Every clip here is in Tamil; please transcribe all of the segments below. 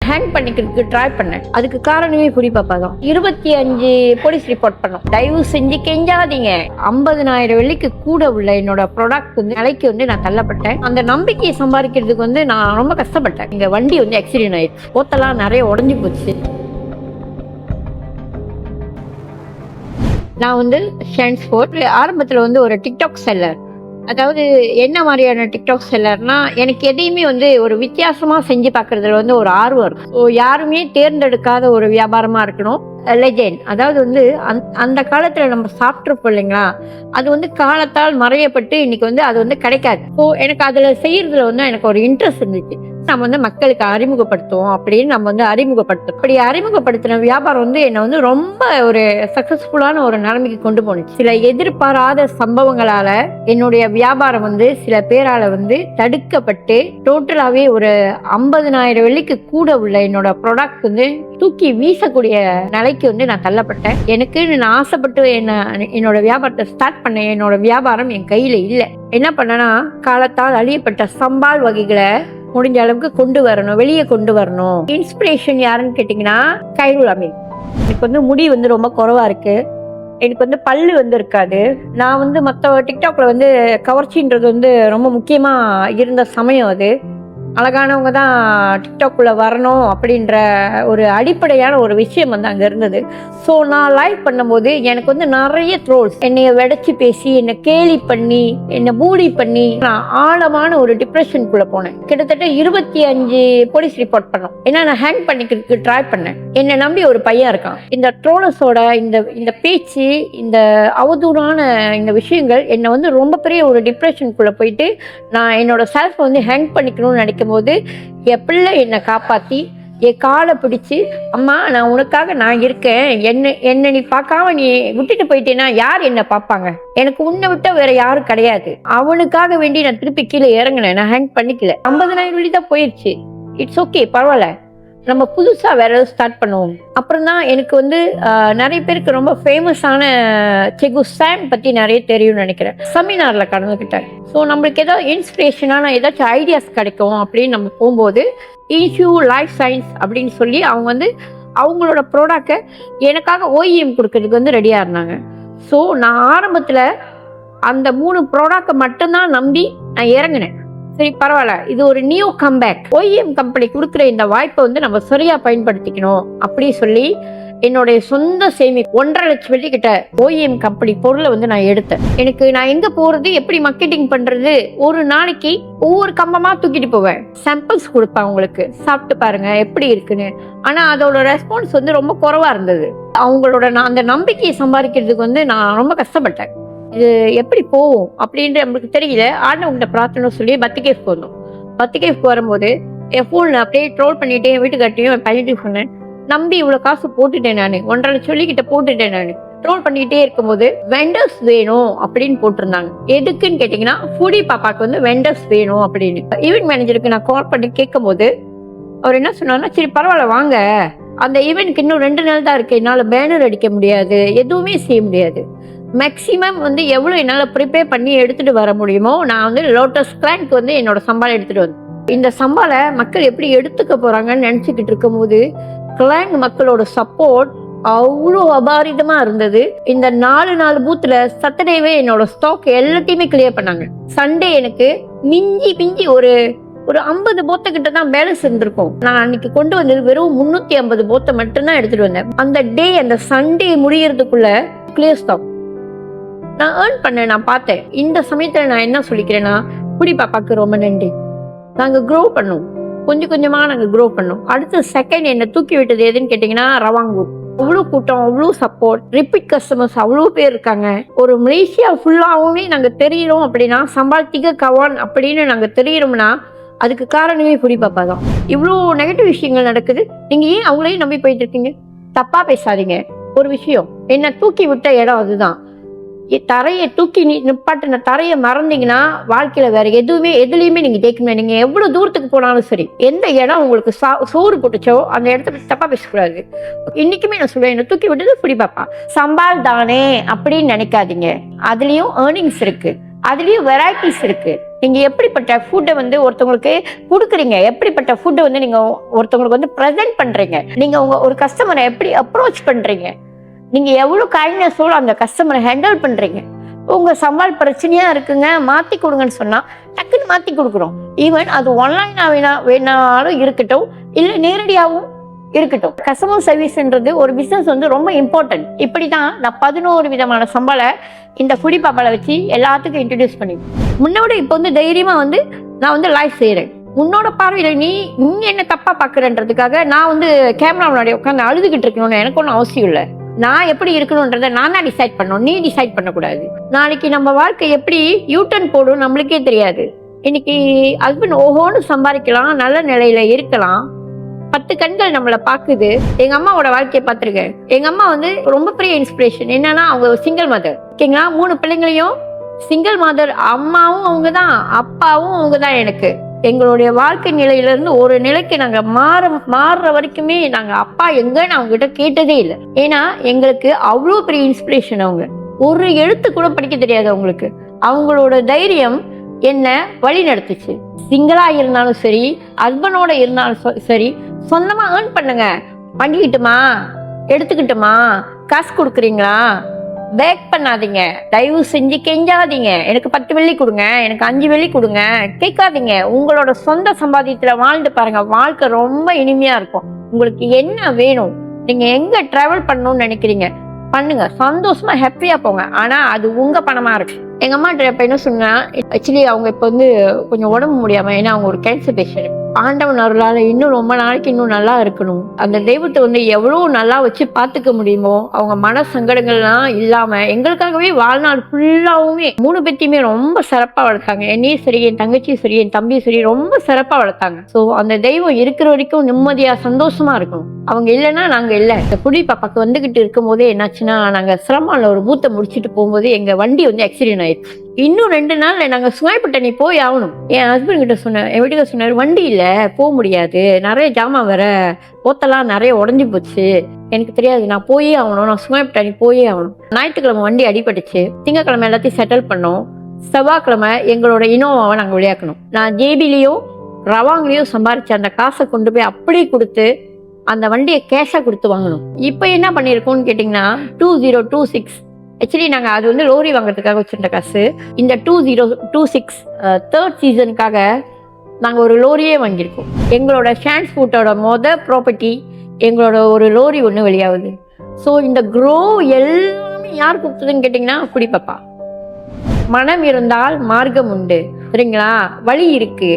ஹேங் பண்ணிக்கிறதுக்கு ட்ரை பண்ணேன். அதுக்கு காரணமே புடி பாப்பா தான். 25 போலீஸ் ரிப்போர்ட் பண்ணோம். தயவு செஞ்சு கெஞ்சாதீங்க. 50,000 வெள்ளிக்கு கூட உள்ள என்னோட ப்ராடக்ட் வந்து நிலைக்கு வந்து நான் தள்ளப்பட்டேன். அந்த நம்பிக்கையை சம்பாதிக்கிறதுக்கு வந்து நான் ரொம்ப கஷ்டப்பட்டேன். எங்க வண்டி வந்து ஆக்சிடென்ட் ஆயிடுச்சு. போத்தெல்லாம் நிறைய உடஞ்சி போச்சு. நான் வந்து ஷான்ஸ்போர்ட் ஆரம்பத்தில் வந்து ஒரு டிக்டாக் செல்லர். அதாவது என்ன மாதிரியான டிக்டாக் செல்லர்னா, எனக்கு எதையுமே வந்து ஒரு வித்தியாசமாக செஞ்சு பார்க்குறதுல வந்து ஒரு ஆர்வம் இருக்கும். ஸோ யாருமே தேர்ந்தெடுக்காத ஒரு வியாபாரமாக இருக்கணும். லெஜெண்ட், அதாவது வந்து அந்த காலத்தில் நம்ம சாப்பிட்ருப்போம் இல்லைங்களா, அது வந்து காலத்தால் மறையப்பட்டு இன்னைக்கு வந்து அது வந்து கிடைக்காது. ஸோ எனக்கு அதில் செய்யறதுல வந்து எனக்கு ஒரு இன்ட்ரெஸ்ட் இருந்துச்சு. நம்ம வந்து மக்களுக்கு அறிமுகப்படுத்துவோம் அப்படின்னு நம்ம வந்து அறிமுகப்படுத்தும். அப்படி அறிமுகப்படுத்தின வியாபாரம் வந்து என்னை வந்து ரொம்ப ஒரு சக்சஸ்ஃபுல்லான ஒரு நிலைமைக்கு கொண்டு போனுச்சு. சில எதிர்பாராத சம்பவங்களால என்னுடைய வியாபாரம் வந்து சில பேரால வந்து தடுக்கப்பட்டு டோட்டலாவே ஒரு 50,000 வெள்ளிக்கு கூட உள்ள என்னோட ப்ராடக்ட் வந்து தூக்கி வீசக்கூடிய நிலைக்கு வந்து நான் தள்ளப்பட்டேன். எனக்கு நான் ஆசைப்பட்டு என்னோட வியாபாரத்தை ஸ்டார்ட் பண்ண என்னோட வியாபாரம் என் கையில இல்லை. என்ன பண்ணனா, காலத்தால் அழியப்பட்ட சம்பால் வகைகளை முடிஞ்ச அளவுக்கு கொண்டு வரணும், வெளியே கொண்டு வரணும். இன்ஸ்பிரேஷன் யாருன்னு கேட்டீங்கன்னா கைருல் அமீன். எனக்கு வந்து முடி வந்து ரொம்ப குறைவா இருக்கு. எனக்கு வந்து பல்லு வந்து இருக்காது. நான் வந்து மற்ற டிக்டாக்ல வந்து கவர்ச்சின்றது வந்து ரொம்ப முக்கியமா இருந்த சமயம் அது. அழகானவங்க தான் டிக்டாக்குள்ள வரணும் அப்படின்ற ஒரு அடிப்படையான ஒரு விஷயம் வந்து அங்கே இருந்தது. ஸோ நான் லைவ் பண்ணும்போது எனக்கு வந்து நிறைய ட்ரோல்ஸ், என்னைய வெடைச்சி பேசி, என்னை கேலி பண்ணி, என்னை பூடி பண்ணி நான் ஆழமான ஒரு டிப்ரெஷனுக்குள்ள போனேன். கிட்டத்தட்ட 25 போலீஸ் ரிப்போர்ட் பண்ணோம். ஏன்னா நான் ஹேங் பண்ணிக்கிறதுக்கு ட்ரை பண்ணேன். என்னை நம்பி ஒரு பையன் இருக்கான். இந்த ட்ரோலர்ஸோட இந்த பேச்சு, இந்த அவதூறான இந்த விஷயங்கள் என்னை வந்து ரொம்ப பெரிய ஒரு டிப்ரெஷனுக்குள்ள போயிட்டு நான் என்னோட செல்ஃப் வந்து ஹேங் பண்ணிக்கணும்னு நினைக்கும் போது என் பிள்ளை என்னை காப்பாத்தி என் காலை பிடிச்சு, அம்மா நான் உனக்காக நான் இருக்கேன், என்ன நீ பார்க்காம நீ விட்டுட்டு போயிட்டேன்னா யார் என்ன பார்ப்பாங்க, எனக்கு உன்னை விட்ட வேற யாரும் கிடையாது. அவனுக்காக வேண்டி நான் திருப்பி கீழே இறங்கினேன். நான் ஹேங் பண்ணிக்கல. 50,000 வெள்ளி தான் போயிடுச்சு. இட்ஸ் ஓகே, பரவாயில்ல, நம்ம புதுசா வேற ஏதாவது ஸ்டார்ட் பண்ணுவோம். அப்புறம் தான் எனக்கு வந்து நிறைய பேருக்கு ரொம்ப ஃபேமஸான செகு சாம் பத்தி நிறைய தெரியும்னு நினைக்கிறேன். செமினார்ல கலந்துக்கிட்டேன். ஸோ நம்மளுக்கு ஏதாவது இன்ஸ்பிரேஷனான ஏதாச்சும் ஐடியாஸ் கிடைக்கும் அப்படின்னு நம்ம போகும்போது இன்ஷூ லைஃப் சயின்ஸ் அப்படின்னு சொல்லி அவங்க வந்து அவங்களோட ப்ராடக்டை எனக்காக OEM கொடுக்கறதுக்கு வந்து ரெடியா இருந்தாங்க. ஸோ நான் ஆரம்பத்துல அந்த 3 ப்ராடக்டை மட்டும்தான் நம்பி நான் இறங்கினேன். சரி பரவாயில்ல, இது ஒரு நியூ கம்பேக். OEM கம்பெனி கொடுக்குற இந்த வாய்ப்பை வந்து நம்ம சரியா பயன்படுத்திக்கணும் அப்படி சொல்லி என்னுடைய சொந்த சேமிப்பு 1.5 லட்சம் வெள்ளி கிட்ட OEM கம்பெனி பொருளை வந்து நான் எடுத்தேன். எனக்கு நான் எங்க போறது, எப்படி மார்க்கெட்டிங் பண்றது, ஒரு நாளைக்கு ஒவ்வொரு கம்பமா தூக்கிட்டு போவேன். சாம்பிள்ஸ் கொடுப்பேன், உங்களுக்கு சாப்பிட்டு பாருங்க எப்படி இருக்குன்னு. ஆனா அதோட ரெஸ்பான்ஸ் வந்து ரொம்ப குறைவா இருந்தது. அவங்களோட அந்த நம்பிக்கையை சம்பாதிக்கிறதுக்கு வந்து நான் ரொம்ப கஷ்டப்பட்டேன். இது எப்படி போகும் அப்படின்ட்டு நம்மளுக்கு தெரியல. ஆண்டவங்கிட்ட பிரார்த்தனை சொல்லி பத்திகேஃப்க்கு வந்தோம். பத்திகேஃப்க்கு வரும்போது என் ஃபோனில் அப்படியே ட்ரோல் பண்ணிட்டேன். என் வீட்டுக்கார்ட்டையும் என் பையன்ட்டையும் சொன்னேன், நம்பி இவ்வளோ காசு போட்டுட்டேன், நான் 1.5 லட்சம் வெள்ளிக்கிட்ட போட்டுட்டேன். நான் ட்ரோல் பண்ணிக்கிட்டே இருக்கும்போது வெண்டர்ஸ் வேணும் அப்படின்னு போட்டிருந்தாங்க. எதுக்குன்னு கேட்டிங்கன்னா ஃபுடி பாப்பாக்கு வந்து வெண்டர்ஸ் வேணும் அப்படின்னு. ஈவென்ட் மேனேஜருக்கு நான் கால் பண்ணி கேட்கும் போது அவர் என்ன சொன்னார்னா, சரி பரவாயில்ல வாங்க, அந்த ஈவெண்ட்க்கு இன்னும் 2 நாள் தான் இருக்கு, என்னால் பேனர் அடிக்க முடியாது, எதுவுமே செய்ய முடியாது. மேக்சிமம் வந்து எவ்வளோ என்னால் ப்ரிப்பேர் பண்ணி எடுத்துகிட்டு வர முடியுமோ நான் வந்து லோட்டஸ் கிளாங்க் வந்து என்னோட சம்பாலை எடுத்துகிட்டு வந்தேன். இந்த சம்பாலை மக்கள் எப்படி எடுத்துக்க போகிறாங்கன்னு நினச்சிக்கிட்டு இருக்கும்போது கிளாங் மக்களோட சப்போர்ட் அவ்வளோ அபாரிதமாக இருந்தது. இந்த 4 பூத்தில் சட்டர்டேவே என்னோட ஸ்டாக் எல்லாத்தையுமே கிளியர் பண்ணாங்க. சண்டே எனக்கு மிஞ்சி ஒரு 50 போத்தை கிட்ட தான் பேலன்ஸ் இருந்திருக்கும். நான் அன்னைக்கு கொண்டு வந்தது வெறும் 350 போத்தை மட்டும்தான் எடுத்துகிட்டு வந்தேன். அந்த டே, அந்த சண்டே முடியறதுக்குள்ள கிளியர் ஸ்டாக் நான் ஏர்ன் பண்ணேன். நான் பார்த்தேன். இந்த சமயத்தில் நான் என்ன சொல்லிக்கிறேன்னா, புடி பாப்பாக்கு ரொம்ப நன்றி. நாங்கள் க்ரோ பண்ணோம், கொஞ்சம் கொஞ்சமாக நாங்கள் க்ரோ பண்ணோம். அடுத்த செகண்ட் என்னை தூக்கி விட்டது எதுன்னு கேட்டிங்கன்னா ரவாங்கூர். அவ்வளோ கூட்டம், அவ்வளோ சப்போர்ட், ரிப்பீட் கஸ்டமர்ஸ் அவ்வளோ பேர் இருக்காங்க. ஒரு மலேசியா ஃபுல்லாகவுமே நாங்கள் தெரியிறோம் அப்படின்னா, சம்பால் திக கவான் அப்படின்னு நாங்கள் தெரியிறோம்னா அதுக்கு காரணமே புடி பாப்பா தான். இவ்வளோ நெகட்டிவ் விஷயங்கள் நடக்குது, நீங்கள் ஏன் அவங்களையும் நம்பி போயிட்டு இருக்கீங்க? தப்பாக பேசாதீங்க. ஒரு விஷயம், என்னை தூக்கி விட்ட இடம் அதுதான். தரையை தூக்கி நிப்பாட்டின தரையை மறந்தீங்கன்னா வாழ்க்கையில வேற எதுலையுமே நீங்க ஜெயிக்கணும். நீங்க எவ்வளவு தூரத்துக்கு போனாலும் சரி, எந்த இடம் உங்களுக்கு சோறு போட்டுச்சோ அந்த இடத்துல தப்பா பேசக்கூடாது. இன்னைக்குமே நான் சொல்லுவேன், என்ன தூக்கி விட்டது புடி பாப்பா. சம்பால் தானே அப்படின்னு நினைக்காதீங்க. அதுலயும் ஏர்னிங்ஸ் இருக்கு, அதுலயும் வெரைட்டிஸ் இருக்கு. நீங்க எப்படிப்பட்ட ஃபுட்டை வந்து ஒருத்தவங்களுக்கு கொடுக்குறீங்க, எப்படிப்பட்ட ஃபுட்டை வந்து நீங்க ஒருத்தவங்களுக்கு வந்து ப்ரெசென்ட் பண்றீங்க, நீங்க ஒரு கஸ்டமரை எப்படி அப்ரோச் பண்றீங்க, நீங்க எவ்வளவு கைண்ட்னஸோட அந்த கஸ்டமரை ஹேண்டில் பண்றீங்க. உங்க சவால் பிரச்சனையா இருக்குங்க, மாத்தி கொடுங்கன்னு சொன்னா டக்குன்னு மாத்தி கொடுக்குறோம். ஈவன் அது ஆன்லைனா வேணாலும் இருக்கட்டும், இல்ல நேரடியாகவும் இருக்கட்டும். கஸ்டமர் சர்வீஸ்ன்றது ஒரு பிசினஸ் வந்து ரொம்ப இம்பார்ட்டன்ட். இப்படிதான் நான் 11 விதமான சம்பளை இந்த ஃபுடி பாப்பால வச்சு எல்லாத்துக்கும் இன்ட்ரடியூஸ் பண்ணி முன்னோட இப்போ வந்து தைரியமா வந்து நான் வந்து லைஃப் செய்யறேன். உன்னோட பார்வையில நீ என்ன தப்பா பாக்குறன்றதுக்காக நான் வந்து கேமரா முன்னாடி உட்காந்து அழுதுகிட்டு இருக்கணும்னு எனக்கு ஒன்றும் அவசியம் இல்லை. நான் எப்படி இருக்கணும்ன்றதை நான் தான் டிசைட் பண்ணணும், நீ டிசைட் பண்ணக்கூடாது. நாளைக்கு நம்ம வாழ்க்கை எப்படி யூட்டர்ன் போடும் நம்மளுக்கே தெரியாது. இன்னைக்கு ஹஸ்பண்ட் ஓஹோன்னு சம்பாதிக்கலாம், நல்ல நிலையில இருக்கலாம், 10 கண்கள் நம்மளை பாக்குது. எங்க அம்மாவோட வாழ்க்கையை பார்த்திருக்கேன். எங்க அம்மா வந்து ரொம்ப பெரிய இன்ஸ்பிரேஷன். என்னன்னா அவங்க சிங்கிள் மதர், ஓகேங்களா, 3 பிள்ளைங்களையும் சிங்கிள் மதர். அம்மாவும் அவங்கதான், அப்பாவும் அவங்கதான். எனக்கு எங்களுடைய வாழ்க்கை நிலையில இருந்து ஒரு நிலைக்கு நாங்க மாறுற வரைக்குமே நாங்க அப்பா எங்கன்னு அவங்க கிட்ட கேட்டதே இல்லை. ஏன்னா எங்களுக்கு அவ்வளோ பெரிய இன்ஸ்பிரேஷன். அவங்க ஒரு எழுத்து கூட படிக்க தெரியாது அவங்களுக்கு. அவங்களோட தைரியம் என்ன வழி நடத்துச்சு. சிங்கிளா இருந்தாலும் சரி, ஹஸ்பண்டோட இருந்தாலும் சரி, சொந்தமா ஏர்ன் பண்ணுங்க, பண்ணிக்கிட்டுமா, எடுத்துக்கிட்டுமா, காசு கொடுக்குறீங்களா, பேக் பண்ணாதீங்க, தயவு செஞ்சு கெஞ்சாதீங்க, எனக்கு 10 வெள்ளி கொடுங்க, எனக்கு 5 வெள்ளி கொடுங்க கேட்காதீங்க. உங்களோட சொந்த சம்பாதியத்துல வாழ்ந்து பாருங்க, வாழ்க்கை ரொம்ப இனிமையா இருக்கும். உங்களுக்கு என்ன வேணும், நீங்க எங்க டிராவல் பண்ணணும்னு நினைக்கிறீங்க பண்ணுங்க, சந்தோஷமா ஹாப்பியா போங்க. ஆனா அது உங்க பணமா இருக்கு. எங்க அம்மா இப்ப என்ன சொன்னா, ஆக்சுவலி அவங்க இப்ப வந்து கொஞ்சம் உடம்பு முடியாம, ஏன்னா அவங்க ஒரு கேன்சர் பேஷண்ட். ஆண்டவன் அருளால இன்னும் ரொம்ப நாளைக்கு இன்னும் நல்லா இருக்கணும், அந்த தெய்வத்தை வந்து எவ்வளவு நல்லா வச்சு பாத்துக்க முடியுமோ, அவங்க மன சங்கடங்கள்லாம் இல்லாம எங்களுக்காகவே வாழ்நாள் ஃபுல்லாவுமே 3 பேத்தையுமே ரொம்ப சிறப்பா வளர்த்தாங்க. என்னையும் சரி, என் தங்கச்சியும் சரி, என் தம்பியும் சரி, ரொம்ப சிறப்பா வளர்த்தாங்க. சோ அந்த தெய்வம் இருக்கிற வரைக்கும் நிம்மதியா சந்தோஷமா இருக்கணும். அவங்க இல்லைன்னா நாங்க இல்லை. இந்த புடி பாப்பாக்கு வந்துகிட்டு இருக்கும் போதே என்னாச்சுன்னா, நாங்க சிரமால ஒரு பூத்தை முடிச்சுட்டு போகும்போது எங்க வண்டி வந்து ஆக்சிடென்ட் ஆயிடுச்சு. இன்னும் 2 நாள்ல நாங்க சுங்காய்பட்டணி போய் ஆகணும். என் ஹஸ்பண்ட் கிட்ட சொன்னேன், என் வீட்டுக்கு சொன்னாரு, வண்டி இல்ல போக முடியாது, நிறைய ஜாமான் வர, போத்தெல்லாம் நிறைய உடஞ்சி போச்சு, எனக்கு தெரியாது, நான் போயே ஆகணும், நான் சுங்காய்பட்டணி போயே ஆகணும். ஞாயிற்றுக்கிழமை வண்டி அடிபட்டுச்சு, திங்கக்கிழமை எல்லாத்தையும் செட்டில் பண்ணோம், செவ்வாய்க்கிழமை எங்களோட இனோவாவை நாங்க விளையாக்கணும். நான் ஜேபிலையும் ரவாங்கிலையும் சம்பாரிச்சு அந்த காசை கொண்டு போய் அப்படியே கொடுத்து அந்த வண்டியை கேஷா கொடுத்து வாங்கணும். இப்ப என்ன பண்ணிருக்கோம்னு கேட்டீங்கன்னா 2026 ஆக்சுவலி நாங்க அது வந்து லோரி வாங்குறதுக்காக வச்சிருந்த காசு. இந்த 2026 3rd சீசனுக்காக நாங்க ஒரு லோரியே வாங்கியிருக்கோம். எங்களோட ஷான்ஸ் ஃபுட்டோட ப்ராப்பர்ட்டி எங்களோட ஒரு லோரி ஒன்று வெளியாகுது. ஸோ இந்த க்ரோ எல்லாமே யார் கொடுத்ததுன்னு கேட்டிங்கன்னா புடி பாப்பா. மனம் இருந்தால் மார்க்கம் உண்டு, சரிங்களா, வழி இருக்கு.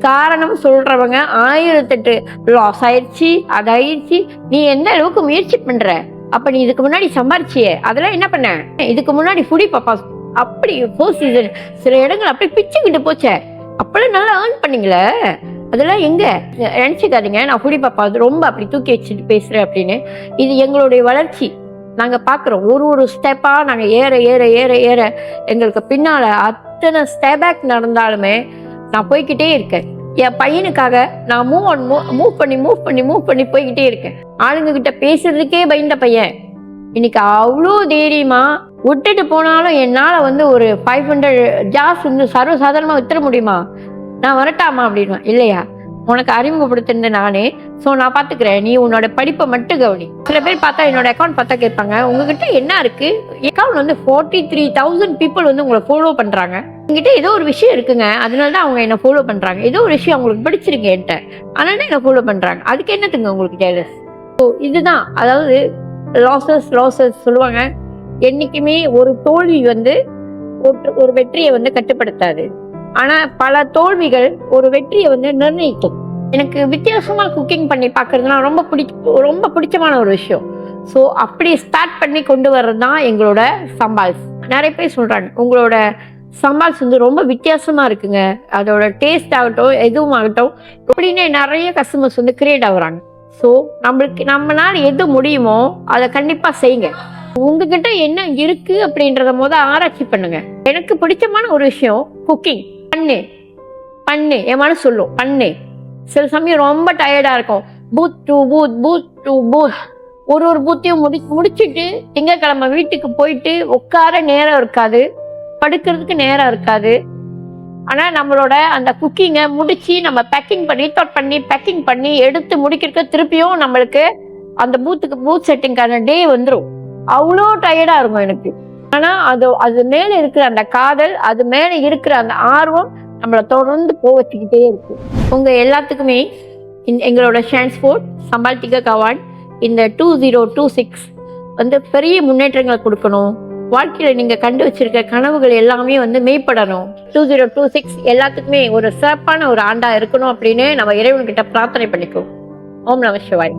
காரணம் சொல்றவங்க 1008 லாஸ் ஆயிடுச்சு, அதாயிடுச்சு, நீ எந்த அளவுக்கு முயற்சி பண்ற, அப்ப நீ இதுக்கு முன்னாடி சம்பாரிச்சியே அதெல்லாம் என்ன பண்ண, இதுக்கு முன்னாடி புடி பாப்பா அப்படி 4th சீசன் சில இடங்கள் அப்படி பிச்சுக்கிட்டு போச்சே, அப்பெல்லாம் நல்லா ஏர்ன் பண்ணீங்களே, அதெல்லாம் எங்க நினைச்சுக்காதீங்க. நான் புடி பாப்பா ரொம்ப அப்படி தூக்கி வச்சுட்டு பேசுறேன் அப்படின்னு. இது எங்களுடைய வளர்ச்சி. நாங்க பாக்குறோம் ஒரு ஸ்டெப்பா நாங்க ஏற ஏற ஏற ஏற எங்களுக்கு பின்னால அத்தனை ஸ்டெப் நடந்தாலுமே நான் போய்கிட்டே இருக்கேன். என் பையனுக்காக நான் மூவ் பண்ணி போய்கிட்டே இருக்கேன். ஆளுங்க கிட்ட பேசுறதுக்கே பயந்த பையன் இன்னைக்கு அவ்வளோ தைரியமா விட்டுட்டு போனாலும் என்னால வந்து ஒரு 500 ஜாஸ் வந்து சர்வசாதாரணமா வித்துற முடியுமா, நான் வரட்டாமா அப்படின்வான். இல்லையா, உனக்கு அறிமுகப்படுத்திருந்த நானே, ஸோ நான் பார்த்துக்கிறேன், நீ உன்னோட படிப்பை மட்டும் கவனி. சில பேர் பார்த்தா என்னோட அக்கௌண்ட் பார்த்தா கேட்பாங்க, உங்ககிட்ட என்ன இருக்கு, அக்கௌண்ட் வந்து 43,000 பீப்புள் வந்து உங்களை ஃபாலோ பண்றாங்க, என்கிட்ட ஏதோ ஒரு விஷயம் இருக்குங்க, அதனால தான் அவங்க என்ன ஃபாலோ பண்றாங்க, ஏதோ ஒரு விஷயம் அவங்களுக்கு பிடிச்சிருக்கு என்கிட்ட, அதனால தான் என்ன ஃபாலோ பண்றாங்க, அதுக்கு என்னத்துங்க உங்களுக்கு ஜெலஸ். ஸோ இதுதான், அதாவது லாசஸ் சொல்லுவாங்க. என்னைக்குமே ஒரு தோல்வி வந்து ஒரு வெற்றியை வந்து கட்டுப்படுத்தாது, ஆனா பல தோல்விகள் ஒரு வெற்றியை வந்து நிர்ணயிக்கும். எனக்கு வித்தியாசமா குக்கிங் பண்ணி பாக்குறதுனா ரொம்ப பிடிச்சமான ஒரு விஷயம். ஸோ அப்படி ஸ்டார்ட் பண்ணி கொண்டு வர்றது தான் எங்களோட சம்பால்ஸ். நிறைய பேர் சொல்றாங்க உங்களோட சம்பால்ஸ் வந்து ரொம்ப வித்தியாசமா இருக்குங்க, அதோட டேஸ்ட் ஆகட்டும் எதுவும் ஆகட்டும் அப்படின்னு நிறைய கஸ்டமர்ஸ் வந்து கிரியேட் ஆகுறாங்க. ஸோ நம்மளால எது முடியுமோ அதை கண்டிப்பா செய்யுங்க. உங்ககிட்ட என்ன இருக்கு அப்படின்றத ஆராய்ச்சி பண்ணுங்க. எனக்கு பிடிச்சமான ஒரு விஷயம் குக்கிங். பண்ணு என் மனசு சொல்லும், பண்ணு. சில சமயம் ரொம்ப டயர்டா இருக்கும், பூத் டு பூத் ஒரு பூத்தையும் முடிச்சுட்டு திங்கக்கிழமை வீட்டுக்கு போயிட்டு உட்கார நேரம் இருக்காது, படுக்கிறதுக்கு நேரம் இருக்காது. ஆனால் நம்மளோட அந்த குக்கிங்கை முடிச்சு நம்ம பேக்கிங் பண்ணி எடுத்து முடிக்கிறதுக்கு திருப்பியும் நம்மளுக்கு அந்த பூத் செட்டிங்கான டே வந்துடும். அவ்வளோ டயர்டாக இருக்கும் எனக்கு. ஆனால் அது மேலே இருக்கிற அந்த காதல், அது மேலே இருக்கிற அந்த ஆர்வம் நம்மளை தொடர்ந்து போவச்சுக்கிட்டே இருக்கு. உங்கள் எல்லாத்துக்குமே எங்களோட ஷான்ஸ்போர்ட் சம்பால் டிகா கவான் இந்த 2026 வந்து பெரிய முன்னேற்றங்களை கொடுக்கணும். வாழ்க்கையில நீங்க கண்டு வச்சிருக்க கனவுகள் எல்லாமே வந்து மெய்ப்படணும். 2026 எல்லாத்துக்குமே ஒரு சிறப்பான ஒரு ஆண்டா இருக்கணும் அப்படின்னு நம்ம இறைவன்கிட்ட பிரார்த்தனை பண்ணிக்குவோம். ஓம் நம சிவாய்.